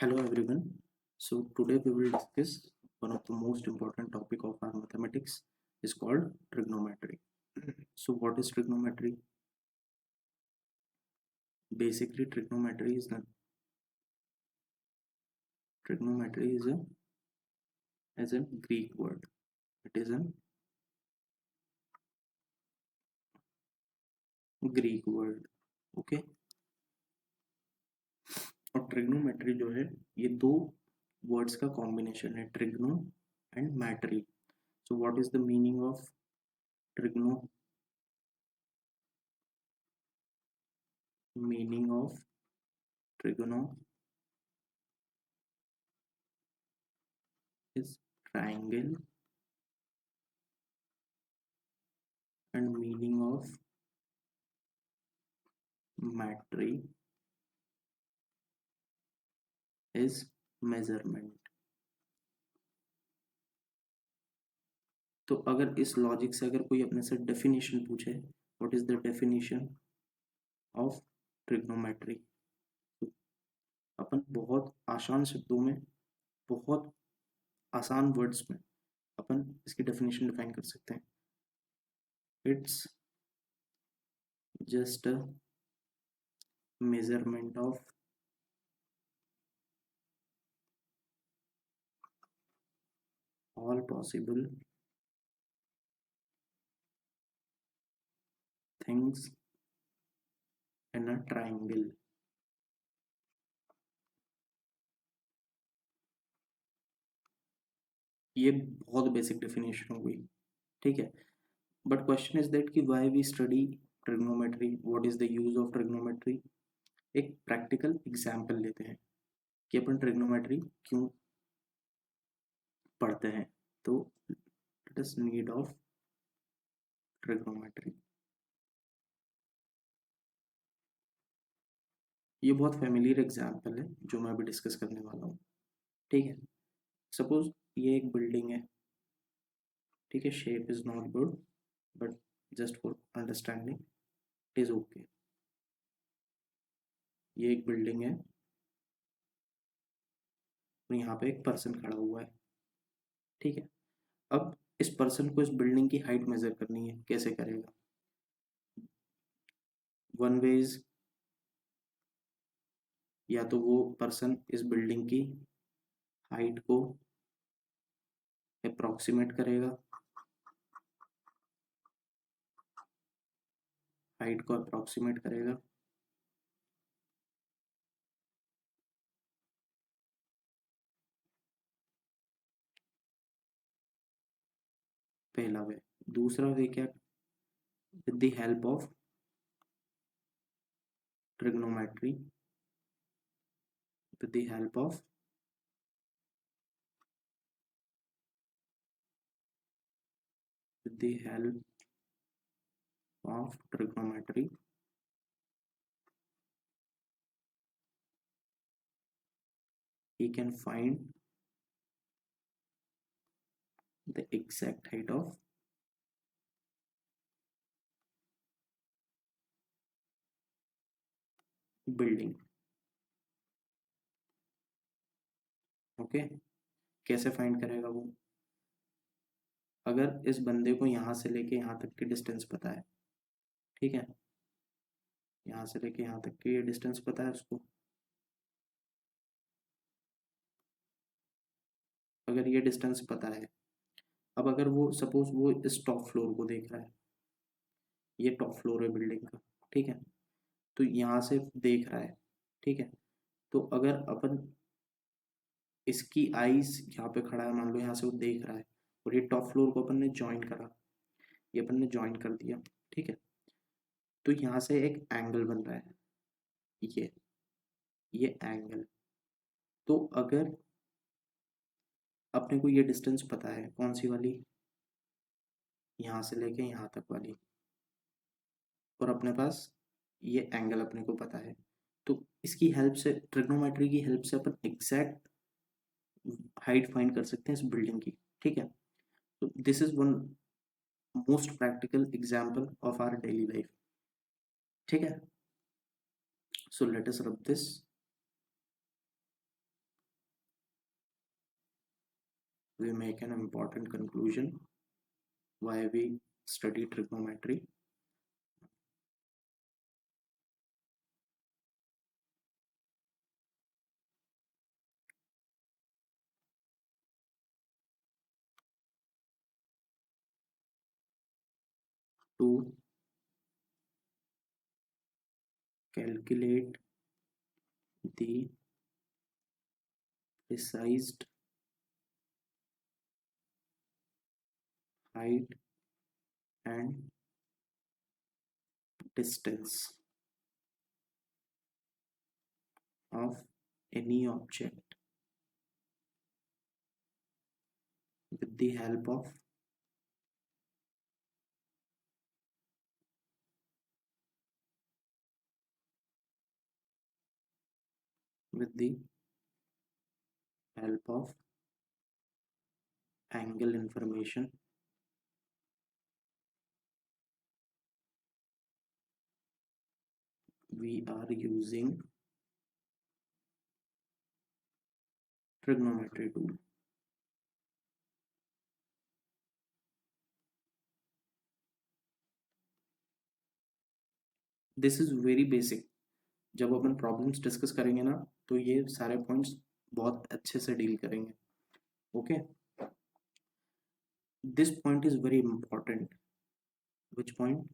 Hello everyone. So today we will discuss one of the most important topic of our mathematics is called trigonometry. So what is trigonometry? Basically trigonometry is a Greek word. It is a Greek word. Okay. और trigonometry जो है ये दो words का combination है trigono and metry. So what is the meaning of trigono? Meaning of trigono is triangle and meaning of metry is measurement. तो अगर इस लॉजिक से अगर कोई अपने से डेफिनेशन पूछे what is the definition of trigonometry, तो अपन बहुत आसान शब्दों में, बहुत आसान वर्ड्स में अपन इसकी डेफिनेशन डिफाइन कर सकते हैं. It's just a measurement of all possible things in a triangle. ये बहुत बेसिक डेफिनेशन हो गई, ठीक है. बट क्वेश्चन इज दैट कि why we study trigonometry, what is the use of trigonometry. एक प्रैक्टिकल एग्जाम्पल लेते हैं कि अपन ट्रिग्नोमेट्री क्यों पढ़ते हैं. तो it is need of trigonometry. ये बहुत फेमिलियर एग्जाम्पल है जो मैं अभी डिस्कस करने वाला हूँ, ठीक है. सपोज ये एक बिल्डिंग है, ठीक है. Shape is not good but just for understanding it is okay. ये एक बिल्डिंग है और यहाँ पे एक पर्सन खड़ा हुआ है, ठीक है. अब इस पर्सन को इस बिल्डिंग की हाइट मेजर करनी है. कैसे करेगा? वन वे इज, या तो वो पर्सन इस बिल्डिंग की हाइट को अप्रोक्सीमेट करेगा, हाइट को अप्रोक्सीमेट करेगा, पहला वे. दूसरा वे क्या, with the help of trigonometry, with the help of trigonometry, he can find the exact height of building. Okay. कैसे फाइंड करेगा वो? अगर इस बंदे को यहाँ से लेके यहाँ तक की डिस्टेंस पता है, ठीक है. यहाँ से लेके यहाँ तक की डिस्टेंस पता है उसको. अगर ये डिस्टेंस पता है, अब अगर वो सपोज वो इस टॉप फ्लोर को देख रहा है, ये टॉप फ्लोर है बिल्डिंग का, ठीक है. तो यहाँ से देख रहा है, ठीक है. तो अगर अपन इसकी आईज यहाँ पे खड़ा है, मान लो यहाँ से वो देख रहा है, और ये टॉप फ्लोर को अपन ने ज्वाइन करा, ये अपन ने ज्वाइन कर दिया, ठीक है. तो यहाँ से एक एंगल बन रहा है, ये एंगल. तो अगर अपने को ये डिस्टेंस पता है, कौन सी वाली, यहाँ से लेके यहाँ तक वाली, और अपने पास ये एंगल अपने को पता है, तो इसकी हेल्प से, ट्रिग्नोमेट्री की हेल्प से अपन एग्जैक्ट हाइट फाइंड कर सकते हैं इस बिल्डिंग की, ठीक है. तो this is one most practical example of our daily life, ठीक है. So let us rub this. we make an important conclusion why we study trigonometry. To calculate the precise height and distance of any object with the help of with the help of angle information. We are using trigonometry tool. This is very basic. जब अपन problems discuss करेंगे ना तो ये सारे points बहुत अच्छे से deal करेंगे. Okay, this point is very important. Which point?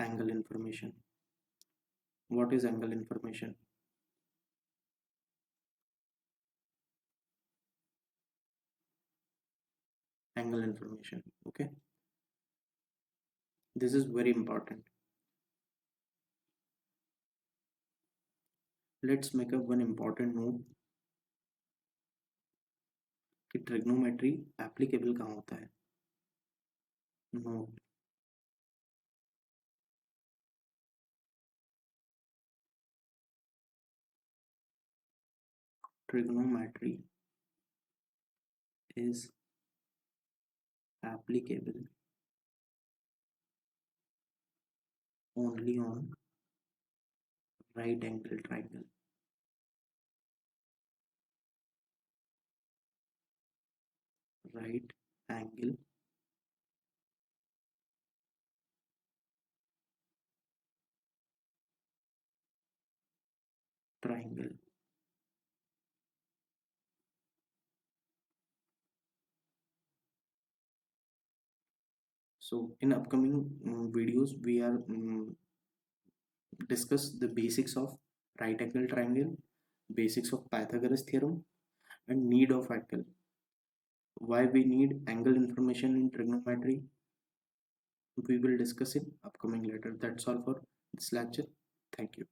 Angle information. What is angle information? Angle information. Okay, this is very important. Let's make up one important note कि ट्रिग्नोमेट्री एप्लीकेबल कहाँ होता है. Note, trigonometry is applicable only on right angle triangle. Right angle triangle. So in upcoming videos we are discuss the basics of right angle triangle, basics of Pythagoras theorem, and need of angle. Why we need angle information in trigonometry, we will discuss in upcoming later. That's all for this lecture. Thank you.